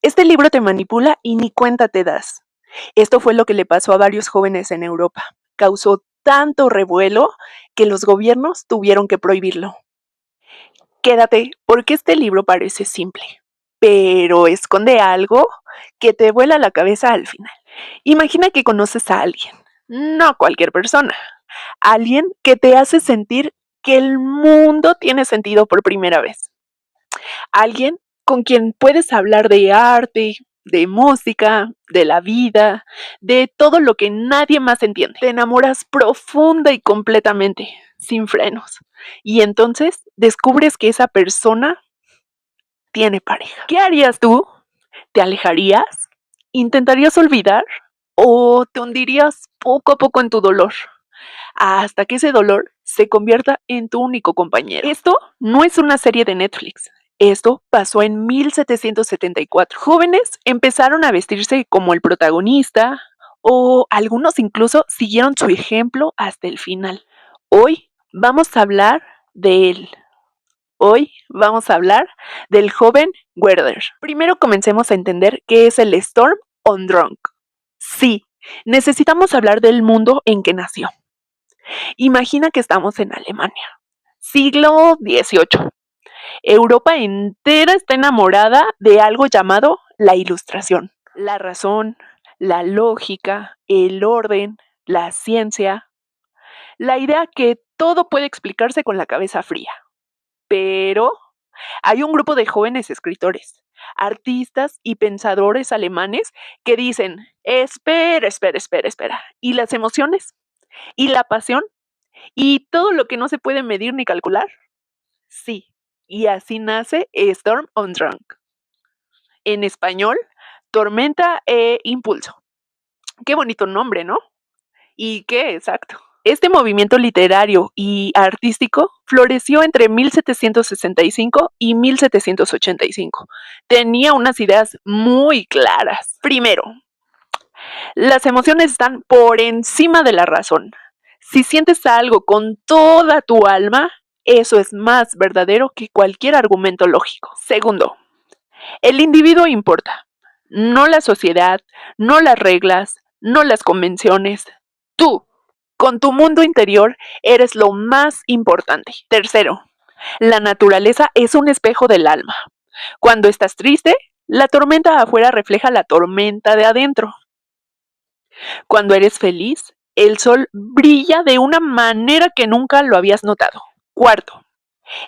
Este libro te manipula y ni cuenta te das. Esto fue lo que le pasó a varios jóvenes en Europa. Causó tanto revuelo que los gobiernos tuvieron que prohibirlo. Quédate, porque este libro parece simple, pero esconde algo que te vuela la cabeza al final. Imagina que conoces a alguien, no cualquier persona, alguien que te hace sentir que el mundo tiene sentido por primera vez. Alguien con quien puedes hablar de arte, de música, de la vida, de todo lo que nadie más entiende. Te enamoras profunda y completamente, sin frenos. Y entonces descubres que esa persona tiene pareja. ¿Qué harías tú? ¿Te alejarías? ¿Intentarías olvidar? ¿O te hundirías poco a poco en tu dolor? Hasta que ese dolor se convierta en tu único compañero. Esto no es una serie de Netflix. Esto pasó en 1774. Jóvenes empezaron a vestirse como el protagonista o algunos incluso siguieron su ejemplo hasta el final. Hoy vamos a hablar de él. Hoy vamos a hablar del joven Werther. Primero comencemos a entender qué es el Sturm und Drang. Sí, necesitamos hablar del mundo en que nació. Imagina que estamos en Alemania, siglo XVIII. Europa entera está enamorada de algo llamado la Ilustración. La razón, la lógica, el orden, la ciencia, la idea que todo puede explicarse con la cabeza fría. Pero hay un grupo de jóvenes escritores, artistas y pensadores alemanes que dicen, espera. ¿Y las emociones? ¿Y la pasión? ¿Y todo lo que no se puede medir ni calcular? Sí, y así nace Storm on Drunk. En español, tormenta e impulso. Qué bonito nombre, ¿no? Y qué exacto. Este movimiento literario y artístico floreció entre 1765 y 1785. Tenía unas ideas muy claras. Primero, las emociones están por encima de la razón. Si sientes algo con toda tu alma, eso es más verdadero que cualquier argumento lógico. Segundo, el individuo importa, no la sociedad, no las reglas, no las convenciones. Tú, con tu mundo interior, eres lo más importante. Tercero, la naturaleza es un espejo del alma. Cuando estás triste, la tormenta afuera refleja la tormenta de adentro. Cuando eres feliz, el sol brilla de una manera que nunca lo habías notado. Cuarto,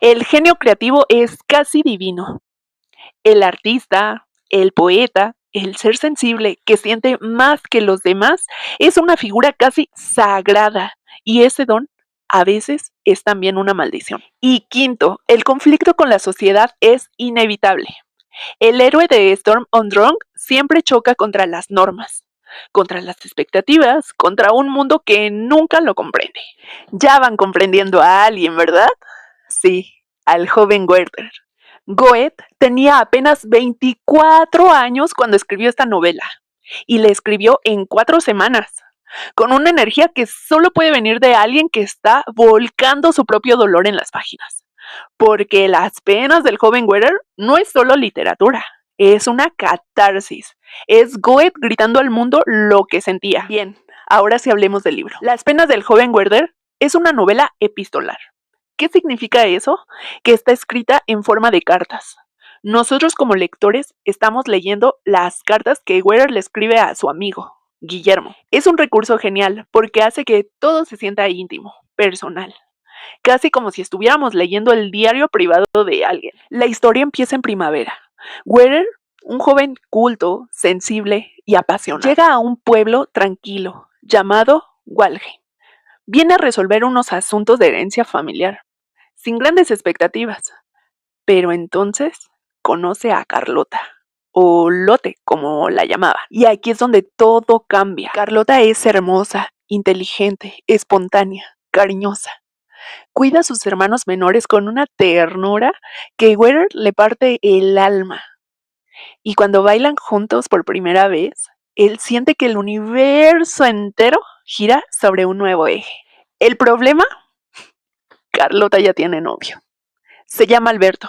el genio creativo es casi divino. El artista, el poeta, el ser sensible que siente más que los demás es una figura casi sagrada y ese don a veces es también una maldición. Y quinto, el conflicto con la sociedad es inevitable. El héroe de Storm on Drunk siempre choca contra las normas, contra las expectativas, contra un mundo que nunca lo comprende. Ya van comprendiendo a alguien, ¿verdad? Sí, al joven Werther. Goethe tenía apenas 24 años cuando escribió esta novela y la escribió en 4 semanas, con una energía que solo puede venir de alguien que está volcando su propio dolor en las páginas. Porque Las penas del joven Werther no es solo literatura, es una catarsis. Es Goethe gritando al mundo lo que sentía. Bien, ahora sí hablemos del libro. Las penas del joven Werther es una novela epistolar. ¿Qué significa eso? Que está escrita en forma de cartas. Nosotros como lectores estamos leyendo las cartas que Werther le escribe a su amigo, Guillermo. Es un recurso genial porque hace que todo se sienta íntimo, personal. Casi como si estuviéramos leyendo el diario privado de alguien. La historia empieza en primavera. Werther, un joven culto, sensible y apasionado, llega a un pueblo tranquilo llamado Walheim. Viene a resolver unos asuntos de herencia familiar, sin grandes expectativas. Pero entonces conoce a Carlota, o Lotte, como la llamaba. Y aquí es donde todo cambia. Carlota es hermosa, inteligente, espontánea, cariñosa. Cuida a sus hermanos menores con una ternura que Werther le parte el alma. Y cuando bailan juntos por primera vez, él siente que el universo entero gira sobre un nuevo eje. El problema, Carlota ya tiene novio. Se llama Alberto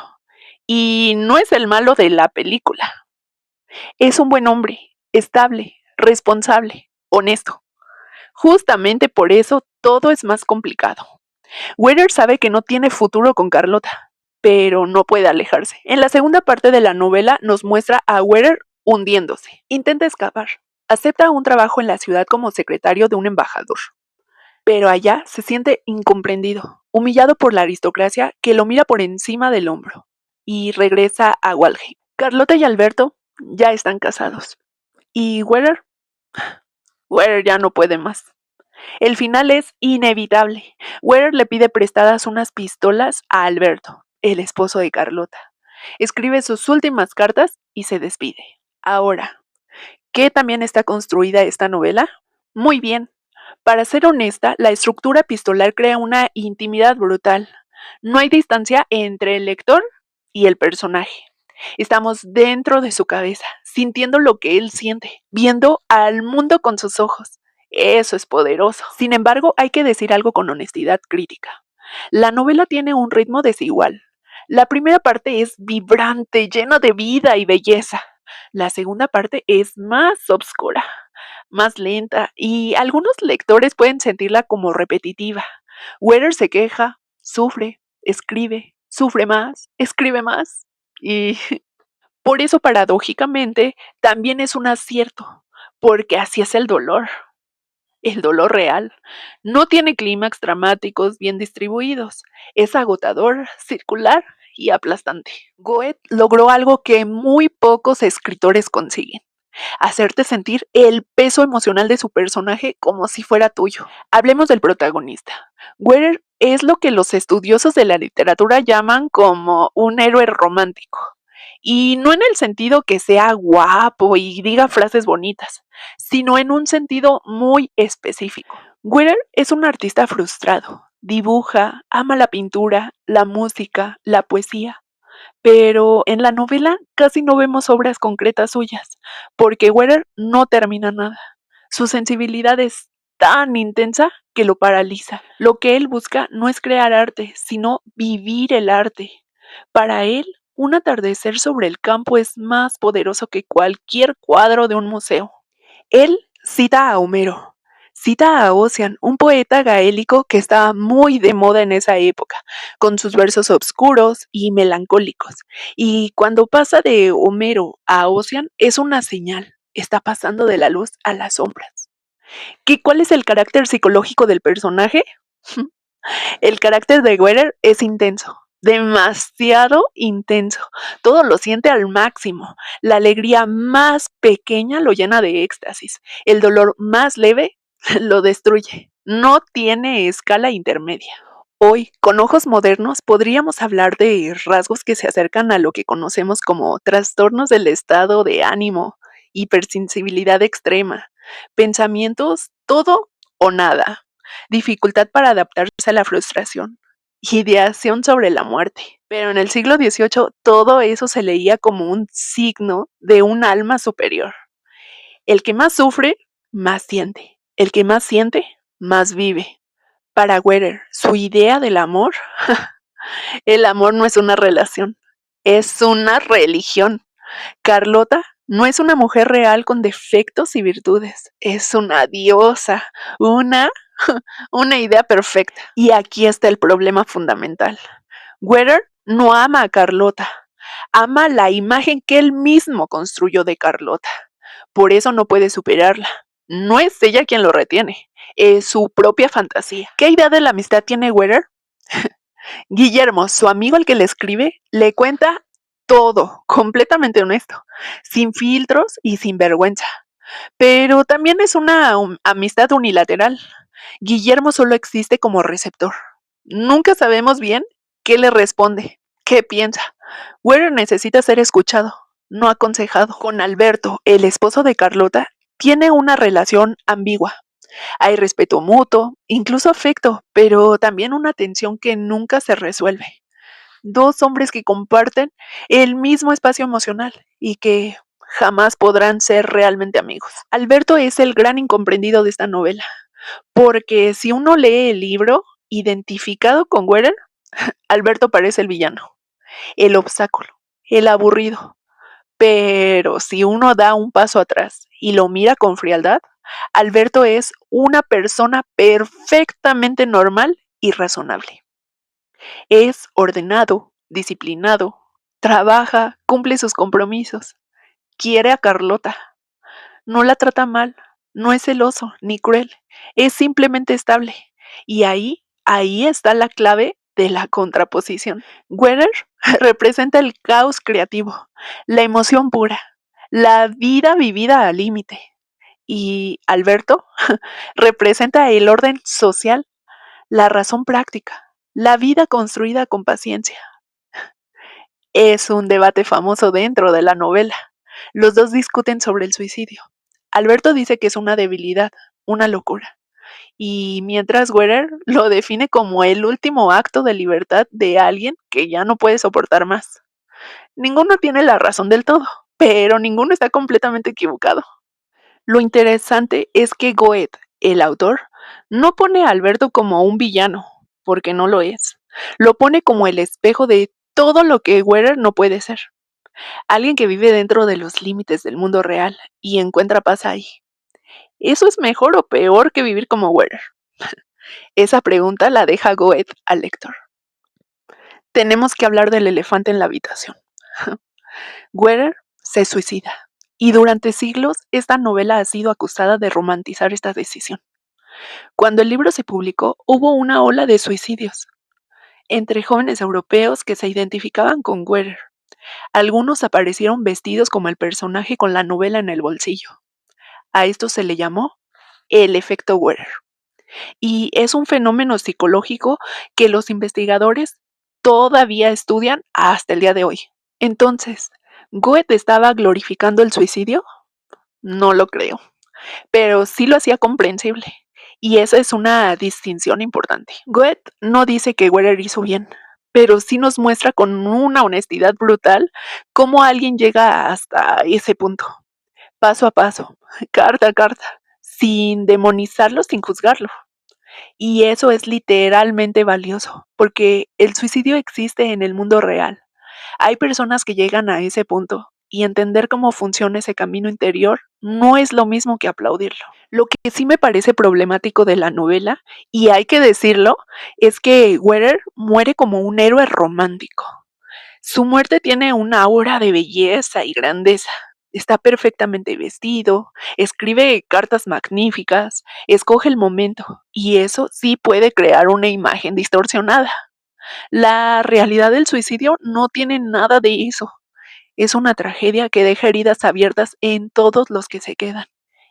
y no es el malo de la película. Es un buen hombre, estable, responsable, honesto. Justamente por eso todo es más complicado. Weather sabe que no tiene futuro con Carlota, pero no puede alejarse. En la segunda parte de la novela nos muestra a Weather hundiéndose. Intenta escapar. Acepta un trabajo en la ciudad como secretario de un embajador. Pero allá se siente incomprendido, humillado por la aristocracia que lo mira por encima del hombro. Y regresa a Walheim. Carlota y Alberto ya están casados. Y Weather ya no puede más. El final es inevitable. Weather le pide prestadas unas pistolas a Alberto, el esposo de Carlota. Escribe sus últimas cartas y se despide. Ahora, ¿qué también está construida esta novela? Muy bien. Para ser honesta, la estructura epistolar crea una intimidad brutal. No hay distancia entre el lector y el personaje. Estamos dentro de su cabeza, sintiendo lo que él siente, viendo al mundo con sus ojos. Eso es poderoso. Sin embargo, hay que decir algo con honestidad crítica. La novela tiene un ritmo desigual. La primera parte es vibrante, llena de vida y belleza. La segunda parte es más oscura, más lenta, y algunos lectores pueden sentirla como repetitiva. Weather se queja, sufre, escribe, sufre más, escribe más. Y por eso, paradójicamente, también es un acierto, porque así es el dolor real. No tiene clímax dramáticos bien distribuidos, es agotador, circular y aplastante. Goethe logró algo que muy pocos escritores consiguen: hacerte sentir el peso emocional de su personaje como si fuera tuyo. Hablemos del protagonista. Weather es lo que los estudiosos de la literatura llaman como un héroe romántico. Y no en el sentido que sea guapo y diga frases bonitas, sino en un sentido muy específico. Weather es un artista frustrado. Dibuja, ama la pintura, la música, la poesía, pero en la novela casi no vemos obras concretas suyas, porque Weather no termina nada. Su sensibilidad es tan intensa que lo paraliza. Lo que él busca no es crear arte, sino vivir el arte. Para él, un atardecer sobre el campo es más poderoso que cualquier cuadro de un museo. Él cita a Homero, cita a Ossian, un poeta gaélico que estaba muy de moda en esa época, con sus versos oscuros y melancólicos. Y cuando pasa de Homero a Ossian es una señal, está pasando de la luz a las sombras. ¿Cuál es el carácter psicológico del personaje? El carácter de Weather es intenso, demasiado intenso. Todo lo siente al máximo. La alegría más pequeña lo llena de éxtasis. El dolor más leve lo destruye. No tiene escala intermedia. Hoy, con ojos modernos, podríamos hablar de rasgos que se acercan a lo que conocemos como trastornos del estado de ánimo, hipersensibilidad extrema, pensamientos todo o nada, dificultad para adaptarse a la frustración, ideación sobre la muerte. Pero en el siglo XVIII todo eso se leía como un signo de un alma superior. El que más sufre, más siente. El que más siente, más vive. Para Weather, su idea del amor, el amor no es una relación, es una religión. Carlota no es una mujer real con defectos y virtudes, es una diosa, una, una idea perfecta. Y aquí está el problema fundamental. Weather no ama a Carlota, ama la imagen que él mismo construyó de Carlota. Por eso no puede superarla. No es ella quien lo retiene, es su propia fantasía. ¿Qué idea de la amistad tiene Weather? Guillermo, su amigo al que le escribe, le cuenta todo, completamente honesto, sin filtros y sin vergüenza. Pero también es una amistad unilateral. Guillermo solo existe como receptor. Nunca sabemos bien qué le responde, qué piensa. Weather necesita ser escuchado, no aconsejado. Con Alberto, el esposo de Carlota, tiene una relación ambigua. Hay respeto mutuo, incluso afecto, pero también una tensión que nunca se resuelve. Dos hombres que comparten el mismo espacio emocional y que jamás podrán ser realmente amigos. Alberto es el gran incomprendido de esta novela, porque si uno lee el libro identificado con Weather, Alberto parece el villano, el obstáculo, el aburrido. Pero si uno da un paso atrás y lo mira con frialdad, Alberto es una persona perfectamente normal y razonable. Es ordenado, disciplinado, trabaja, cumple sus compromisos, quiere a Carlota, no la trata mal, no es celoso ni cruel, es simplemente estable. Y ahí está la clave de la contraposición. Weather representa el caos creativo, la emoción pura, la vida vivida al límite. Y Alberto representa el orden social, la razón práctica, la vida construida con paciencia. Es un debate famoso dentro de la novela. Los dos discuten sobre el suicidio. Alberto dice que es una debilidad, una locura, y mientras Werer lo define como el último acto de libertad de alguien que ya no puede soportar más. Ninguno tiene la razón del todo, pero ninguno está completamente equivocado. Lo interesante es que Goethe, el autor, no pone a Alberto como un villano, porque no lo es. Lo pone como el espejo de todo lo que Werer no puede ser. Alguien que vive dentro de los límites del mundo real y encuentra paz ahí. ¿Eso es mejor o peor que vivir como Werer? Esa pregunta la deja Goethe al lector. Tenemos que hablar del elefante en la habitación. Werer se suicida, y durante siglos esta novela ha sido acusada de romantizar esta decisión. Cuando el libro se publicó, hubo una ola de suicidios entre jóvenes europeos que se identificaban con Werer. Algunos aparecieron vestidos como el personaje con la novela en el bolsillo. A esto se le llamó el efecto Werer. Y es un fenómeno psicológico que los investigadores todavía estudian hasta el día de hoy. Entonces, ¿Goethe estaba glorificando el suicidio? No lo creo, pero sí lo hacía comprensible. Y esa es una distinción importante. Goethe no dice que Werer hizo bien, pero sí nos muestra con una honestidad brutal cómo alguien llega hasta ese punto, paso a paso, carta a carta, sin demonizarlo, sin juzgarlo. Y eso es literalmente valioso, porque el suicidio existe en el mundo real. Hay personas que llegan a ese punto y entender cómo funciona ese camino interior no es lo mismo que aplaudirlo. Lo que sí me parece problemático de la novela, y hay que decirlo, es que Werer muere como un héroe romántico. Su muerte tiene una aura de belleza y grandeza. Está perfectamente vestido, escribe cartas magníficas, escoge el momento, y eso sí puede crear una imagen distorsionada. La realidad del suicidio no tiene nada de eso. Es una tragedia que deja heridas abiertas en todos los que se quedan.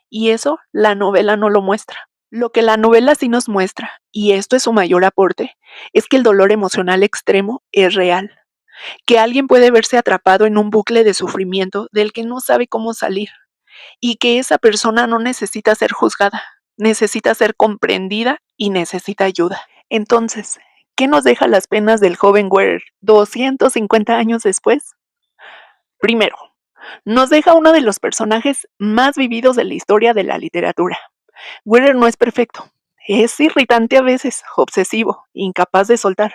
Y eso la novela no lo muestra. Lo que la novela sí nos muestra, y esto es su mayor aporte, es que el dolor emocional extremo es real, que alguien puede verse atrapado en un bucle de sufrimiento del que no sabe cómo salir, y que esa persona no necesita ser juzgada, necesita ser comprendida y necesita ayuda. Entonces, ¿qué nos deja las penas del joven Werer 250 años después? Primero, nos deja uno de los personajes más vividos de la historia de la literatura. Werer no es perfecto, es irritante a veces, obsesivo, incapaz de soltar,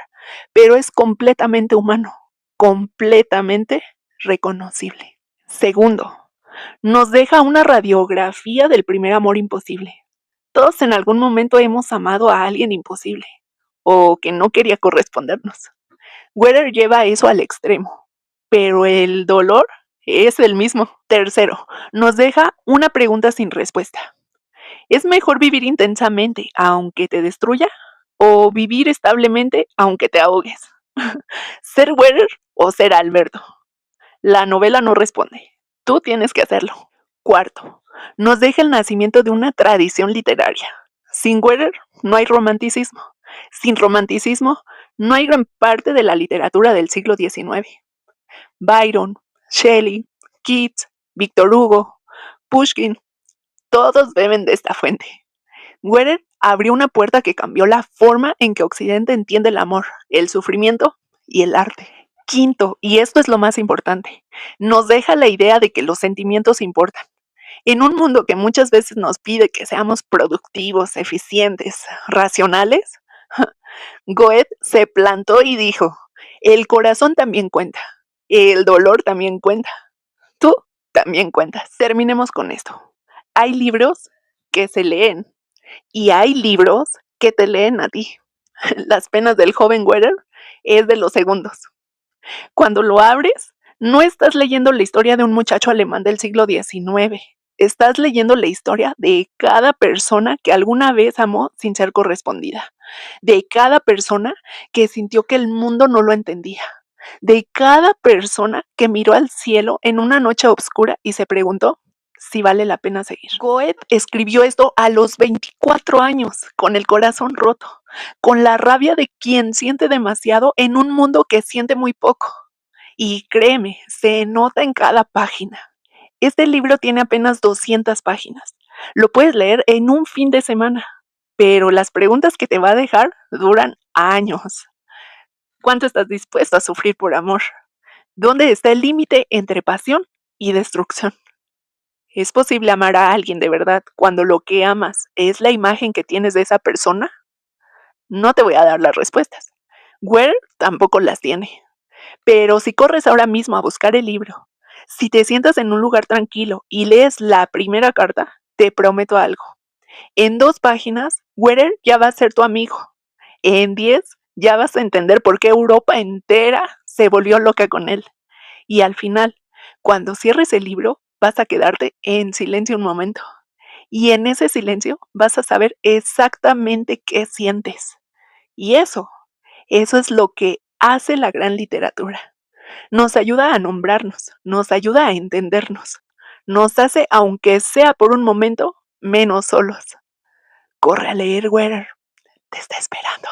pero es completamente humano, completamente reconocible. Segundo, nos deja una radiografía del primer amor imposible. Todos en algún momento hemos amado a alguien imposible, o que no quería correspondernos. Werer lleva eso al extremo, pero el dolor es el mismo. Tercero, nos deja una pregunta sin respuesta. ¿Es mejor vivir intensamente aunque te destruya? ¿O vivir establemente aunque te ahogues? ¿Ser Werer o ser Alberto? La novela no responde. Tú tienes que hacerlo. Cuarto, nos deja el nacimiento de una tradición literaria. Sin Werer no hay romanticismo. Sin romanticismo no hay gran parte de la literatura del siglo XIX. Byron, Shelley, Keats, Victor Hugo, Pushkin, todos beben de esta fuente. Werer abrió una puerta que cambió la forma en que Occidente entiende el amor, el sufrimiento y el arte. Quinto, y esto es lo más importante, nos deja la idea de que los sentimientos importan. En un mundo que muchas veces nos pide que seamos productivos, eficientes, racionales, Goethe se plantó y dijo, el corazón también cuenta, el dolor también cuenta. ¿Tú también cuentas. Terminemos con esto. Hay libros que se leen y hay libros que te leen a ti. Las penas del joven Werther es de los segundos. Cuando lo abres, no estás leyendo la historia de un muchacho alemán del siglo XIX. Estás leyendo la historia de cada persona que alguna vez amó sin ser correspondida, de cada persona que sintió que el mundo no lo entendía, de cada persona que miró al cielo en una noche oscura y se preguntó si vale la pena seguir. Goethe escribió esto a los 24 años, con el corazón roto, con la rabia de quien siente demasiado en un mundo que siente muy poco. Y créeme, se nota en cada página. Este libro tiene apenas 200 páginas. Lo puedes leer en un fin de semana, pero las preguntas que te va a dejar duran años. ¿Cuánto estás dispuesto a sufrir por amor? ¿Dónde está el límite entre pasión y destrucción? ¿Es posible amar a alguien de verdad cuando lo que amas es la imagen que tienes de esa persona? No te voy a dar las respuestas. Ware tampoco las tiene. Pero si corres ahora mismo a buscar el libro, si te sientas en un lugar tranquilo y lees la primera carta, te prometo algo. En 2 páginas, Werer ya va a ser tu amigo. En 10, ya vas a entender por qué Europa entera se volvió loca con él. Y al final, cuando cierres el libro, vas a quedarte en silencio un momento. Y en ese silencio vas a saber exactamente qué sientes. Y eso es lo que hace la gran literatura. Nos ayuda a nombrarnos, nos ayuda a entendernos, nos hace, aunque sea por un momento, menos solos. Corre a leer, Werer, te está esperando.